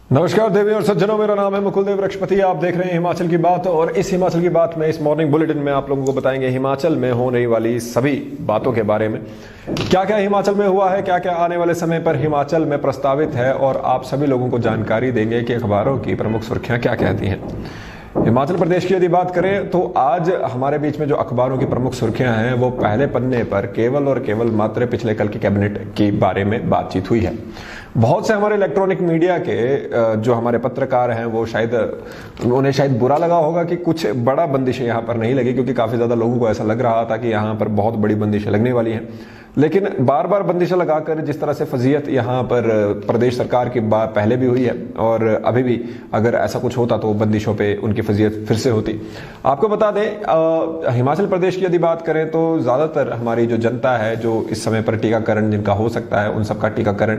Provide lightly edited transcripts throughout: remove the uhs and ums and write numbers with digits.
नमस्कार देवी और सज्जनों, मेरा नाम है मुकुल देव रक्षपति। आप देख रहे हैं हिमाचल की बात और इस हिमाचल की बात में इस मॉर्निंग बुलेटिन में आप लोगों को बताएंगे हिमाचल में होने वाली सभी बातों के बारे में। क्या क्या हिमाचल में हुआ है, क्या क्या आने वाले समय पर हिमाचल में प्रस्तावित है और आप सभी लोगों को जानकारी देंगे कि अखबारों की प्रमुख सुर्खियां क्या कहती हैं। हिमाचल प्रदेश की यदि बात करें तो आज हमारे बीच में जो अखबारों की प्रमुख सुर्खियां हैं वो पहले पन्ने पर केवल और केवल मात्र पिछले कल की कैबिनेट के बारे में बातचीत हुई है। बहुत से हमारे इलेक्ट्रॉनिक मीडिया के जो हमारे पत्रकार हैं वो उन्हें शायद बुरा लगा होगा कि कुछ बड़ा बंदिशें यहाँ पर नहीं लगी, क्योंकि काफी ज्यादा लोगों को ऐसा लग रहा था कि यहाँ पर बहुत बड़ी बंदिशें लगने वाली हैं। लेकिन बार बार बंदिशें लगाकर जिस तरह से फजीयत यहाँ पर प्रदेश सरकार की पहले भी हुई है और अभी भी अगर ऐसा कुछ होता तो बंदिशों पे उनकी फजीयत फिर से होती। आपको बता दें हिमाचल प्रदेश की यदि बात करें तो ज्यादातर हमारी जो जनता है जो इस समय पर टीकाकरण जिनका हो सकता है उन सबका टीकाकरण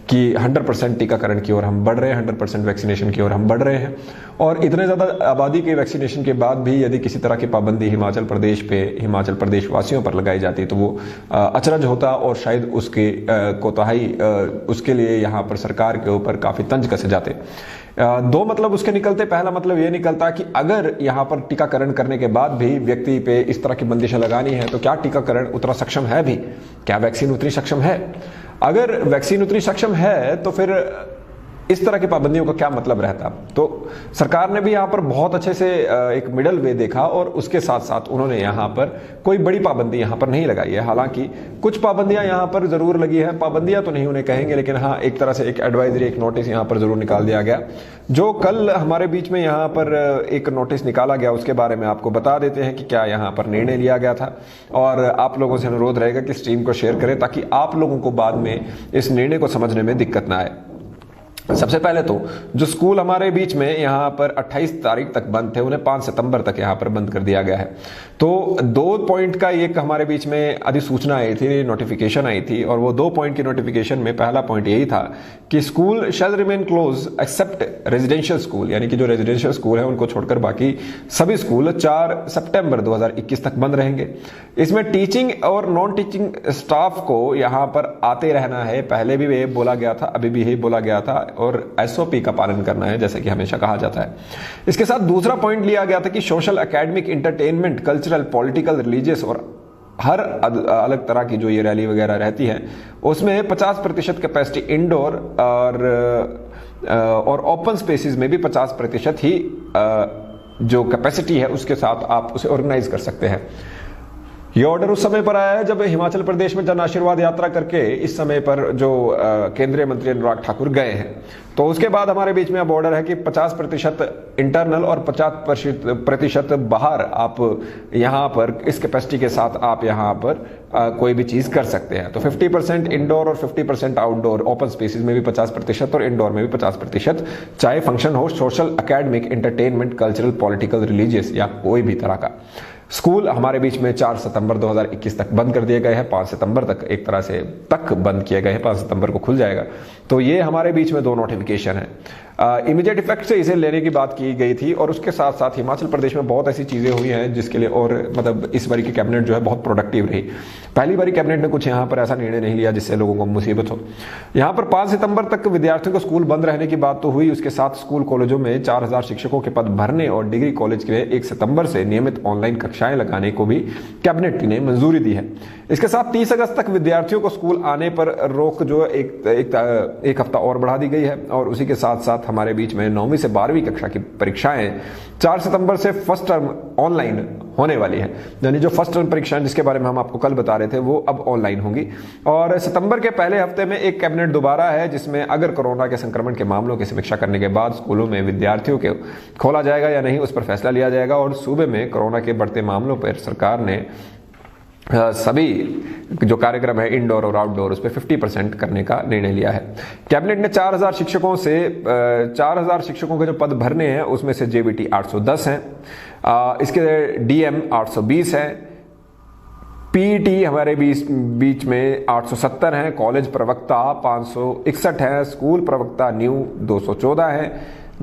की 100% टीकाकरण की ओर हम बढ़ रहे हैं, 100% वैक्सीनेशन की ओर हम बढ़ रहे हैं। और इतने ज्यादा आबादी के वैक्सीनेशन के बाद भी यदि किसी तरह की पाबंदी हिमाचल प्रदेश पे हिमाचल प्रदेश वासियों पर लगाई जाती तो वो अचरज होता और शायद उसके कोताही उसके लिए यहाँ पर सरकार के ऊपर काफी तंज कसे जाते। दो मतलब उसके निकलते। पहला मतलब ये निकलता कि अगर यहाँ पर टीकाकरण करने के बाद भी व्यक्ति पे इस तरह की बंदिशें लगानी है तो क्या टीकाकरण उतना सक्षम है भी, क्या वैक्सीन उतनी सक्षम है? अगर वैक्सीन उतनी सक्षम है तो फिर इस तरह की पाबंदियों का क्या मतलब रहता। तो सरकार ने भी यहाँ पर बहुत अच्छे से एक मिडल वे देखा और उसके साथ साथ उन्होंने यहाँ पर कोई बड़ी पाबंदी यहाँ पर नहीं लगाई है। हालांकि कुछ पाबंदियां यहाँ पर जरूर लगी है, पाबंदियां तो नहीं उन्हें कहेंगे, लेकिन हाँ एक तरह से एक एडवाइजरी, एक नोटिस यहाँ पर जरूर निकाल दिया गया। जो कल हमारे बीच में यहाँ पर एक नोटिस निकाला गया उसके बारे में आपको बता देते हैं कि क्या यहाँ पर निर्णय लिया गया था। और आप लोगों से अनुरोध रहेगा कि स्ट्रीम को शेयर करें ताकि आप लोगों को बाद में इस निर्णय को समझने में दिक्कत ना आए। सबसे पहले तो जो स्कूल हमारे बीच में यहाँ पर 28 तारीख तक बंद थे उन्हें 5 सितंबर तक यहाँ पर बंद कर दिया गया है। तो 2 पॉइंट का एक हमारे बीच में अधिसूचना आई थी, नोटिफिकेशन आई थी और वो 2 पॉइंट की नोटिफिकेशन में पहला पॉइंट यही था कि school shall remain close except residential school, यानी कि जो रेजिडेंशियल स्कूल है उनको छोड़कर बाकी सभी स्कूल 4 सितंबर 2021 तक बंद रहेंगे। इसमें टीचिंग और नॉन टीचिंग स्टाफ को यहाँ पर आते रहना है, पहले भी ये बोला गया था, अभी भी यही बोला गया था और एसओपी का पालन करना है जैसे कि हमेशा कहा जाता है। इसके साथ दूसरा पॉइंट लिया गया था कि social, academic, entertainment, cultural, political, religious और हर अलग तरह की जो ये रैली वगैरह रहती है उसमें 50% कैपेसिटी इंडोर और ओपन स्पेसिस में भी 50% ही जो कैपेसिटी है उसके साथ आप उसे ऑर्गेनाइज कर सकते हैं। ये ऑर्डर उस समय पर आया है जब हिमाचल प्रदेश में जन आशीर्वाद यात्रा करके इस समय पर जो केंद्रीय मंत्री अनुराग ठाकुर गए हैं। तो उसके बाद हमारे बीच में अब ऑर्डर है कि 50% इंटरनल और 50% बाहर आप यहाँ पर इस कैपेसिटी के साथ आप यहाँ पर कोई भी चीज कर सकते हैं। तो 50% इंडोर और 50% आउटडोर, ओपन स्पेसिस में भी 50% और इंडोर में भी 50%, चाहे फंक्शन हो social, academic, entertainment, cultural, political, religious या कोई भी तरह का। स्कूल हमारे बीच में 4 सितंबर 2021 तक बंद कर दिए गए हैं, 5 सितंबर तक एक तरह से तक बंद किए गए हैं, 5 सितंबर को खुल जाएगा। तो ये हमारे बीच में 2 नोटिफिकेशन है। इमीडिएट इफेक्ट से इसे लेने की बात की गई थी और उसके साथ साथ हिमाचल प्रदेश में बहुत ऐसी चीजें हुई हैं जिसके लिए और मतलब इस बारी की कैबिनेट जो है बहुत प्रोडक्टिव रही। पहली बारी कैबिनेट ने कुछ यहाँ पर ऐसा निर्णय नहीं लिया जिससे लोगों को मुसीबत हो। यहाँ पर 5 सितंबर तक विद्यार्थियों को स्कूल बंद रहने की बात तो हुई, उसके साथ स्कूल कॉलेजों में 4000 शिक्षकों के पद भरने और डिग्री कॉलेज के लिए 1 सितंबर से नियमित ऑनलाइन कक्षाएं लगाने को भी कैबिनेट ने मंजूरी दी है। इसके साथ 30 अगस्त तक विद्यार्थियों को स्कूल आने पर रोक जो एक हफ्ता और बढ़ा दी गई है और उसी के साथ साथ हमारे बीच में 9वीं से 12वीं कक्षा की परीक्षाएं 4 सितंबर से फर्स्ट टर्म ऑनलाइन होने वाली है। यानी जो फर्स्ट टर्म परीक्षाएं जिसके बारे में हम आपको कल बता रहे थे वो अब ऑनलाइन होंगी। और सितंबर के पहले हफ्ते में एक कैबिनेट दोबारा है जिसमें अगर कोरोना के संक्रमण के मामलों की समीक्षा करने के बाद स्कूलों में विद्यार्थियों को खोला जाएगा या नहीं उस पर फैसला लिया जाएगा। और सूबे में कोरोना के बढ़ते मामलों पर सरकार ने सभी जो कार्यक्रम है इंडोर और आउटडोर उस पर 50% करने का निर्णय लिया है। कैबिनेट ने 4000 शिक्षकों के जो पद भरने हैं उसमें से जेबीटी 810 हैं, इसके डीएम 820 हैं, पीईटी हमारे बीच में 870 हैं, कॉलेज प्रवक्ता 561 हैं, स्कूल प्रवक्ता न्यू 214 हैं,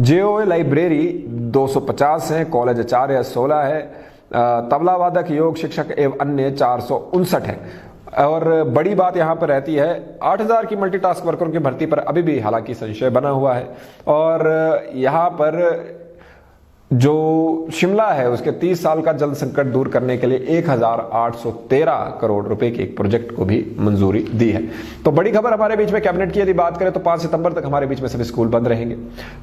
जेओए लाइब्रेरी 250 हैं, कॉलेज आचार्य 16 है, तबला वादक, योग शिक्षक एवं अन्य 459 है। और बड़ी बात यहां पर रहती है 8000 की मल्टीटास्क वर्करों की भर्ती पर अभी भी हालांकि संशय बना हुआ है। और यहां पर जो शिमला है उसके 30 साल का जल संकट दूर करने के लिए 1813 करोड़ रुपए के एक प्रोजेक्ट को भी मंजूरी दी है। तो बड़ी खबर हमारे बीच में कैबिनेट की यदि बात करें तो 5 सितंबर तक हमारे बीच में सभी स्कूल बंद रहेंगे।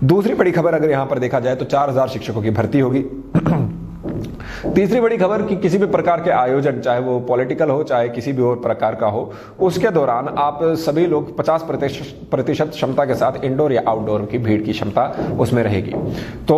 दूसरी बड़ी खबर अगर यहां पर देखा जाए तो 4000 शिक्षकों की भर्ती होगी। तीसरी बड़ी खबर कि किसी भी प्रकार के आयोजन, चाहे वो पॉलिटिकल हो चाहे किसी भी और प्रकार का हो, उसके दौरान आप सभी लोग 50% क्षमता के साथ इंडोर या आउटडोर की भीड़ की क्षमता उसमें रहेगी। तो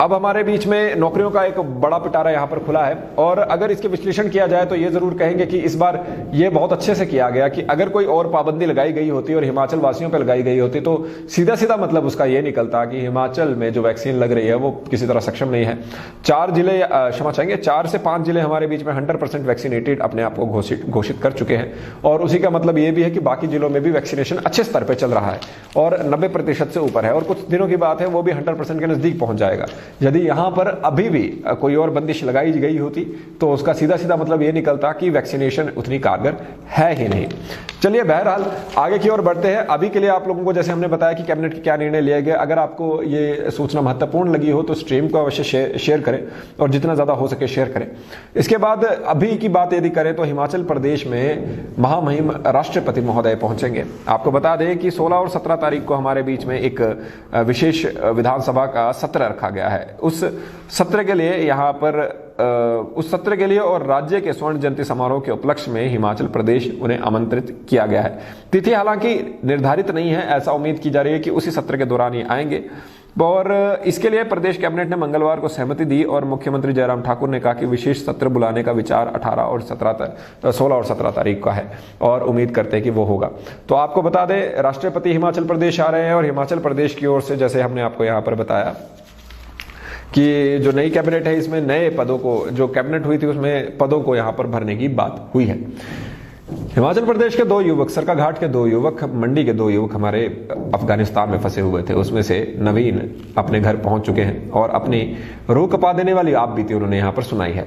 अब हमारे बीच में नौकरियों का एक बड़ा पिटारा यहां पर खुला है। और अगर इसके विश्लेषण किया जाए तो ये जरूर कहेंगे कि इस बार ये बहुत अच्छे से किया गया कि अगर कोई और पाबंदी लगाई गई होती और हिमाचल वासियों पर लगाई गई होती तो सीधा सीधा मतलब उसका यह निकलता कि हिमाचल में जो वैक्सीन लग रही है वो किसी तरह सक्षम नहीं है। 4 जिले, क्षमा चाहेंगे 4 से 5 जिले हमारे बीच में 100% वैक्सीनेटेड अपने आप को घोषित कर चुके हैं। और उसी का मतलब यह भी है कि बाकी जिलों में भी वैक्सीनेशन अच्छे स्तर पर चल रहा है और 90% से ऊपर है और कुछ दिनों की बात है वो भी 100% के नजदीक पहुंच जाएगा। यदि यहां पर अभी भी कोई और बंदिश लगाई गई होती तो उसका सीधा सीधा मतलब यह निकलता कि वैक्सीनेशन उतनी कारगर है ही नहीं। चलिए बहरहाल आगे की ओर बढ़ते हैं। अभी के लिए आप लोगों को जैसे हमने बताया कि कैबिनेट के क्या निर्णय लिए गए, अगर आपको ये सूचना महत्वपूर्ण लगी हो तो स्ट्रीम को अवश्य शेयर करें और जितना ज्यादा हो सके शेयर करें। इसके बाद अभी की बात यदि करें तो हिमाचल प्रदेश में महामहिम राष्ट्रपति महोदय पहुंचेंगे। आपको बता दें कि 16 और 17 तारीख को हमारे बीच में एक विशेष विधानसभा का सत्र रखा गया है। उस सत्र के लिए और राज्य के स्वर्ण जयंती समारोह के उपलक्ष्य में हिमाचल प्रदेश उन्हें आमंत्रित किया गया है। तिथि हालांकि निर्धारित नहीं है, ऐसा उम्मीद की जा रही है कि उसी सत्र के दौरान ही आएंगे। और इसके लिए प्रदेश कैबिनेट ने मंगलवार को सहमति दी और मुख्यमंत्री जयराम ठाकुर ने कहा कि विशेष सत्र बुलाने का विचार 16 और 17 तारीख का है और उम्मीद करते हैं कि वो होगा। तो आपको बता दें राष्ट्रपति हिमाचल प्रदेश आ रहे हैं और हिमाचल प्रदेश की ओर से जैसे हमने आपको यहाँ पर बताया कि जो नई कैबिनेट है इसमें नए पदों को, जो कैबिनेट हुई थी उसमें पदों को यहाँ पर भरने की बात हुई है। हिमाचल प्रदेश के 2 युवक, सरकाघाट के 2 युवक, मंडी के 2 युवक हमारे अफगानिस्तान में फंसे हुए थे, उसमें से नवीन अपने घर पहुंच चुके हैं और अपनी रूह कपा देने वाली आप बीती उन्होंने यहां पर सुनाई है।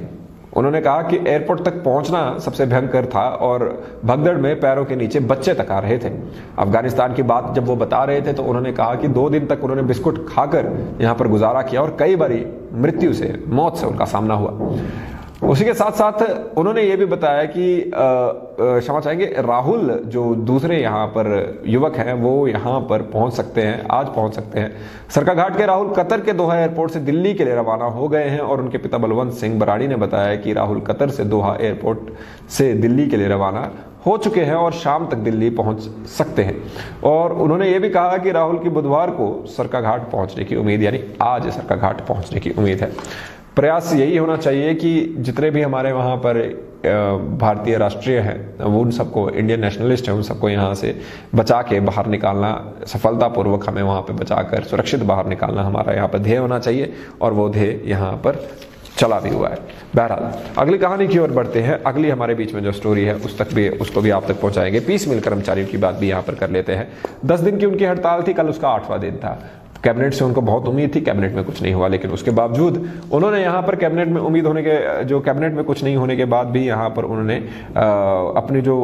उन्होंने कहा कि एयरपोर्ट तक पहुंचना सबसे भयंकर था और भगदड़ में पैरों के नीचे बच्चे तक आ रहे थे। अफगानिस्तान की बात जब वो बता रहे थे तो उन्होंने कहा कि 2 दिन तक उन्होंने बिस्कुट खाकर यहां पर गुजारा किया और कई बारी मौत से उनका सामना हुआ। उसी के साथ साथ उन्होंने ये भी बताया कि क्षमा चाहेंगे राहुल जो दूसरे यहाँ पर युवक हैं वो यहाँ पर पहुँच सकते हैं, आज पहुँच सकते हैं। सरकाघाट के राहुल कतर के दोहा एयरपोर्ट से दिल्ली के लिए रवाना हो गए हैं और उनके पिता बलवंत सिंह बराड़ी ने बताया कि राहुल कतर से दोहा एयरपोर्ट से दिल्ली के लिए रवाना हो चुके हैं और शाम तक दिल्ली पहुंच सकते हैं। और उन्होंने ये भी कहा कि राहुल की बुधवार को सरकाघाट पहुंचने की उम्मीद, यानी आज सरकाघाट पहुंचने की उम्मीद है। प्रयास यही होना चाहिए कि जितने भी हमारे वहाँ पर भारतीय राष्ट्रीय हैं वो उन सबको, इंडियन नेशनलिस्ट हैं, उन सबको यहाँ से बचा के बाहर निकालना, सफलतापूर्वक हमें वहाँ पे बचाकर सुरक्षित बाहर निकालना हमारा यहाँ पर ध्येय होना चाहिए और वो ध्येय यहाँ पर चला भी हुआ है। बहरहाल अगली कहानी की ओर बढ़ते हैं। अगली हमारे बीच में जो स्टोरी है उसको भी आप तक पहुंचाएंगे। पीस मिल कर्मचारियों की बात भी यहाँ पर कर लेते हैं। 10 दिन की उनकी हड़ताल थी, कल उसका 8वां दिन था। कैबिनेट से उनको बहुत उम्मीद थी, कैबिनेट में कुछ नहीं हुआ, लेकिन उसके बावजूद उन्होंने यहाँ पर कैबिनेट में उम्मीद होने के, जो कैबिनेट में कुछ नहीं होने के बाद भी यहाँ पर उन्होंने अपनी जो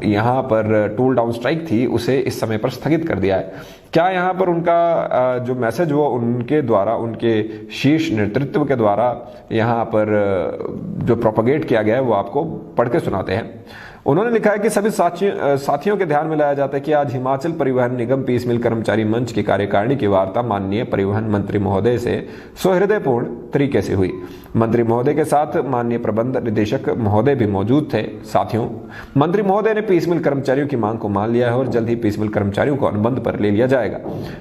यहाँ पर टूल डाउन स्ट्राइक थी उसे इस समय पर स्थगित कर दिया है। क्या यहाँ पर उनका जो मैसेज वो उनके द्वारा, उनके शीर्ष नेतृत्व के द्वारा यहाँ पर जो प्रोपेगेट किया गया है वो आपको पढ़ के सुनाते हैं। उन्होंने लिखा है कि सभी साथियों के ध्यान में लाया जाता है कि आज हिमाचल परिवहन निगम पीस मिल कर्मचारी मंच की कार्यकारिणी की वार्ता माननीय परिवहन मंत्री महोदय से सौहृदयपूर्ण तरीके से हुई। मंत्री महोदय के साथ माननीय प्रबंध निदेशक महोदय भी मौजूद थे। साथियों, मंत्री महोदय ने पीस मिल कर्मचारियों की मांग को मान लिया है और जल्द ही पीस मिल कर्मचारियों को अनुबंध पर ले लिया जाएगा,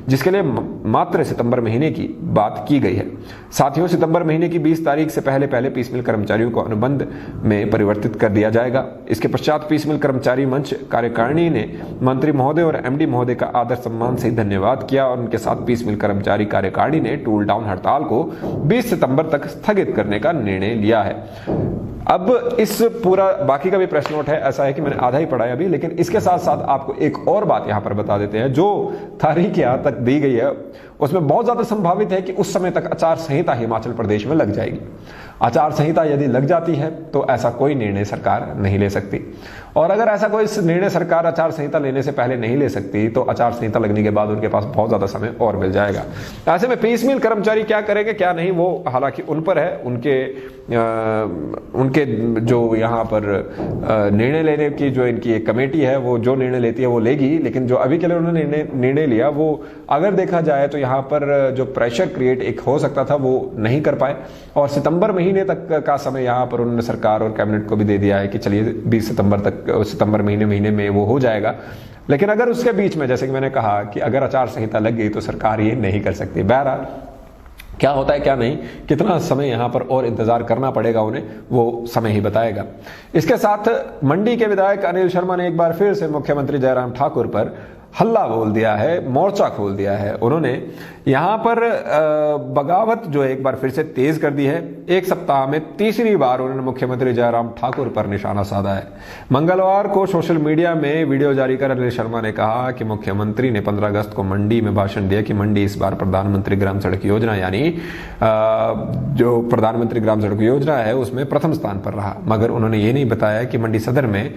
जिसके लिए मात्र सितंबर महीने की बात की गई है। साथियों, सितंबर महीने की 20 तारीख से पहले पीस मिल कर्मचारियों को अनुबंध में परिवर्तित कर दिया जाएगा। इसके पश्चात पीस मिल कर्मचारी मंच कार्यकारिणी ने मंत्री महोदय और एमडी महोदय का आदर सम्मान से धन्यवाद किया और उनके साथ पीस मिल कर्मचारी कार्यकारिणी ने टूल डाउन हड़ताल को 20 सितंबर तक स्थगित करने का निर्णय लिया है। अब इस पूरा बाकी का भी प्रेस नोट है, ऐसा है कि मैंने आधा ही पढ़ा है अभी, लेकिन इसके साथ साथ आपको एक और बात यहां पर बता देते हैं। जो तारीख यहां तक दी गई है उसमें बहुत ज्यादा संभावित है कि उस समय तक आचार संहिता हिमाचल प्रदेश में लग जाएगी। आचार संहिता यदि लग जाती है तो ऐसा कोई निर्णय सरकार नहीं ले सकती, और अगर ऐसा कोई निर्णय सरकार आचार संहिता लेने से पहले नहीं ले सकती तो आचार संहिता लगने के बाद उनके पास बहुत ज्यादा समय और मिल जाएगा। ऐसे में पीसमील कर्मचारी क्या करेंगे क्या नहीं, वो हालांकि उन पर है, उनके जो यहाँ पर निर्णय लेने की जो इनकी एक कमेटी है वो जो निर्णय लेती है वो लेगी, लेकिन जो अभी के लिए उन्होंने निर्णय लिया वो अगर देखा जाए तो यहाँ पर जो प्रेशर क्रिएट एक हो सकता था वो नहीं कर पाए, और सितंबर महीने तक का समय यहाँ पर उन्होंने सरकार और कैबिनेट को भी दे दिया है कि चलिए 20 सितंबर तक, सितंबर महीने में वो हो जाएगा। लेकिन अगर उसके बीच में, जैसे कि मैंने कहा कि अगर आचार संहिता लग गई तो सरकार ये नहीं कर सकती। बहरहाल क्या होता है क्या नहीं, कितना समय यहाँ पर और इंतजार करना पड़ेगा उन्हें, वो समय ही बताएगा। इसके साथ मंडी के विधायक अनिल शर्मा ने एक बार फिर से मुख्यमंत्री जयराम ठाकुर पर हल्ला बोल दिया है, मोर्चा खोल दिया है। उन्होंने यहाँ पर बगावत जो एक बार फिर से तेज कर दी है। एक सप्ताह में तीसरी बार उन्होंने मुख्यमंत्री जयराम ठाकुर पर निशाना साधा है। मंगलवार को सोशल मीडिया में वीडियो जारी कर अनिल शर्मा ने कहा कि मुख्यमंत्री ने 15 अगस्त को मंडी में भाषण दिया कि मंडी इस बार प्रधानमंत्री ग्राम सड़क योजना यानी जो प्रधानमंत्री ग्राम सड़क योजना है उसमें प्रथम स्थान पर रहा, मगर उन्होंने ये नहीं बताया कि मंडी सदर में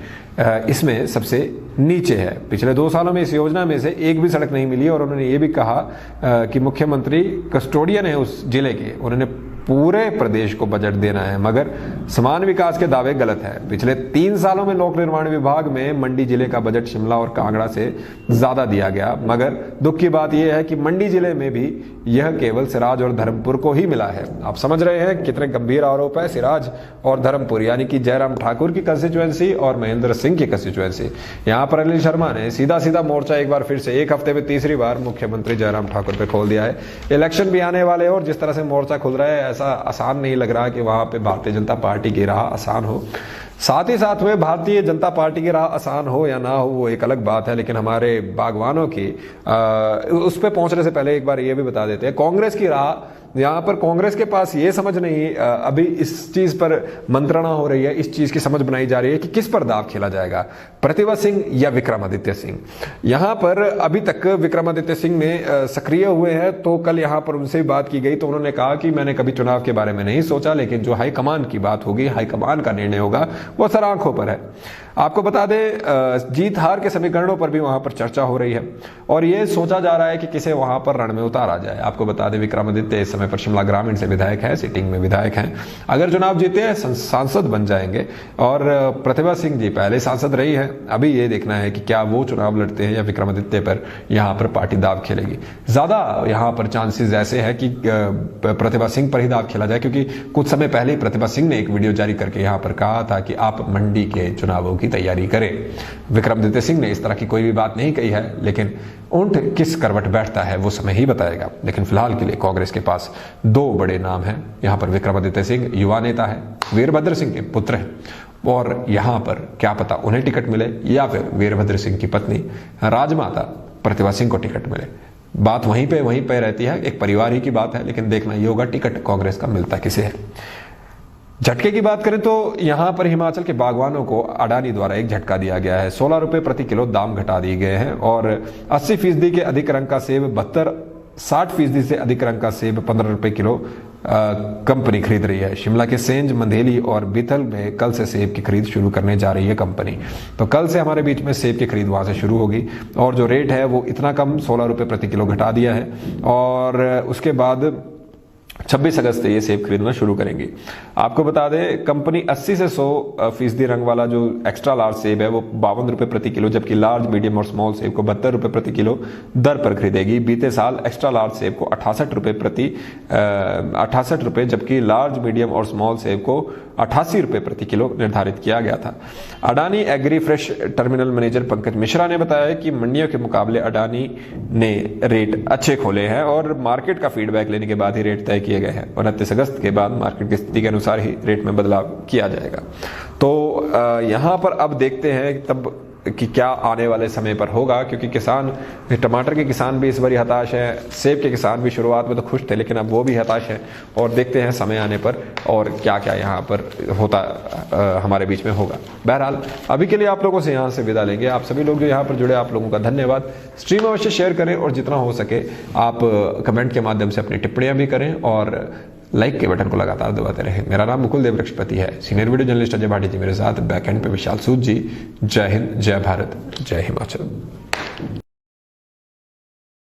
इसमें सबसे नीचे है। पिछले 2 सालों में इस योजना में से एक भी सड़क नहीं मिली, और उन्होंने ये भी कहा कि मुख्यमंत्री कस्टोडियन है उस जिले के, उन्होंने पूरे प्रदेश को बजट देना है, मगर समान विकास के दावे गलत है। पिछले 3 सालों में लोक निर्माण विभाग में मंडी जिले का बजट शिमला और कांगड़ा से ज्यादा दिया गया, मगर दुख की बात यह है कि मंडी जिले में भी यह केवल सिराज और धर्मपुर को ही मिला है। आप समझ रहे हैं कितने गंभीर आरोप है। सिराज और धर्मपुर यानी कि जयराम ठाकुर की कंस्टिट्यूएंसी और महेंद्र सिंह की कंस्टिट्यूएंसी। यहाँ पर अनिल शर्मा ने सीधा मोर्चा एक बार फिर से एक हफ्ते में तीसरी बार मुख्यमंत्री जयराम ठाकुर पे खोल दिया है। इलेक्शन भी आने वाले और जिस तरह से मोर्चा खुल रहा है ऐसा आसान नहीं लग रहा कि वहां पे भारतीय जनता पार्टी की राह आसान हो। साथ ही साथ में भारतीय जनता पार्टी की राह आसान हो या ना हो वो एक अलग बात है, लेकिन हमारे बागवानों की उस पे पहुंचने से पहले एक बार ये भी बता देते हैं कांग्रेस की राह। यहाँ पर कांग्रेस के पास ये समझ नहीं, अभी इस चीज पर मंत्रणा हो रही है, इस चीज की समझ बनाई जा रही है कि किस पर दाव खेला जाएगा, प्रतिभा सिंह या विक्रमादित्य सिंह। यहाँ पर अभी तक विक्रमादित्य सिंह में सक्रिय हुए हैं, तो कल यहाँ पर उनसे बात की गई तो उन्होंने कहा कि मैंने कभी चुनाव के बारे में नहीं सोचा, लेकिन जो हाईकमान की बात होगी, हाईकमान का निर्णय होगा, वो सर आंखों पर है। आपको बता दें जीत हार के समीकरणों पर भी वहां पर चर्चा हो रही है और ये सोचा जा रहा है कि किसे वहां पर रण में उतारा जाए। आपको बता दें विक्रमादित्य इस समय पर शिमला ग्रामीण से विधायक है, सिटिंग में विधायक हैं, अगर चुनाव जीते हैं सांसद बन जाएंगे। और प्रतिभा सिंह जी पहले सांसद रही है, अभी ये देखना है कि क्या वो चुनाव लड़ते हैं या विक्रमादित्य पर यहाँ पर पार्टी दाव खेलेगी। ज्यादा यहाँ पर चांसेस ऐसे है कि प्रतिभा सिंह पर ही दाव खेला जाए, क्योंकि कुछ समय पहले ही प्रतिभा सिंह ने एक वीडियो जारी करके यहाँ पर कहा था कि आप मंडी के चुनावों की तैयारी करें। विक्रमादित्य सिंह ने इस तरह की कोई भी बात नहीं कही है, लेकिन ऊंट किस करवट बैठता है वो समय ही बताएगा। लेकिन फिलहाल के लिए कांग्रेस के पास 2 बड़े नाम हैं। यहाँ पर विक्रमादित्य सिंह युवा नेता है, वीरभद्र सिंह के पुत्र हैं, और यहाँ पर क्या पता उन्हें टिकट मिले या फिर वीरभद्र सिंह की पत्नी राजमाता प्रतिभा सिंह को टिकट मिले। बात वहीं पे रहती है, एक परिवार ही की बात है, लेकिन देखना ये होगा टिकट कांग्रेस का मिलता किसे है। झटके की बात करें तो यहां पर हिमाचल के बागवानों को अडानी द्वारा एक झटका दिया गया है। 16 रुपए प्रति किलो दाम घटा दिए गए हैं और 80% के अधिक रंग का सेब 72, 60% से अधिक रंग का सेब 15 रुपए किलो कंपनी खरीद रही है। शिमला के सेंज, मंधेली और बीथल में कल से सेब की खरीद शुरू करने जा रही है कंपनी। तो कल से हमारे बीच में सेब की खरीद वहां से शुरू होगी और जो रेट है वो इतना कम 16 रुपए प्रति किलो घटा दिया है और उसके बाद 26 अगस्त से ये सेब खरीदना शुरू करेंगी। आपको बता दें कंपनी 80 से 100% रंग वाला जो एक्स्ट्रा लार्ज सेब है वो 52 रुपए प्रति किलो, जबकि लार्ज, मीडियम और स्मॉल सेब को 72 रुपए प्रति किलो दर पर खरीदेगी। बीते साल एक्स्ट्रा लार्ज सेब को 68 रुपए जबकि लार्ज, मीडियम और स्मॉल सेब को 88 रुपए प्रति किलो निर्धारित किया गया था। Adani agri fresh terminal manager Pankaj Mishra ने बताया कि मंडियों के मुकाबले अडानी ने रेट अच्छे खोले हैं और मार्केट का फीडबैक लेने के बाद ही रेट तय किए गए हैं। 29 अगस्त के बाद मार्केट की स्थिति के अनुसार ही रेट में बदलाव किया जाएगा। तो यहां पर अब देखते हैं तब कि क्या आने वाले समय पर होगा, क्योंकि किसान, टमाटर के किसान भी इस बार हताश है, सेब के किसान भी शुरुआत में तो खुश थे लेकिन अब वो भी हताश है और देखते हैं समय आने पर और क्या क्या यहाँ पर होता हमारे बीच में होगा। बहरहाल अभी के लिए आप लोगों से यहाँ से विदा लेंगे। आप सभी लोग जो यहाँ पर जुड़े आप लोगों का धन्यवाद। स्ट्रीम अवश्य शेयर करें और जितना हो सके आप कमेंट के माध्यम से अपनी टिप्पणियां भी करें और लाइक के बटन को लगातार दबाते रहें। मेरा नाम मुकुल देव वृक्षपति है, senior video journalist Ajay Bhati ji मेरे साथ, बैक एंड पे विशाल सूद जी। जय हिंद, जय भारत, जय हिमाचल।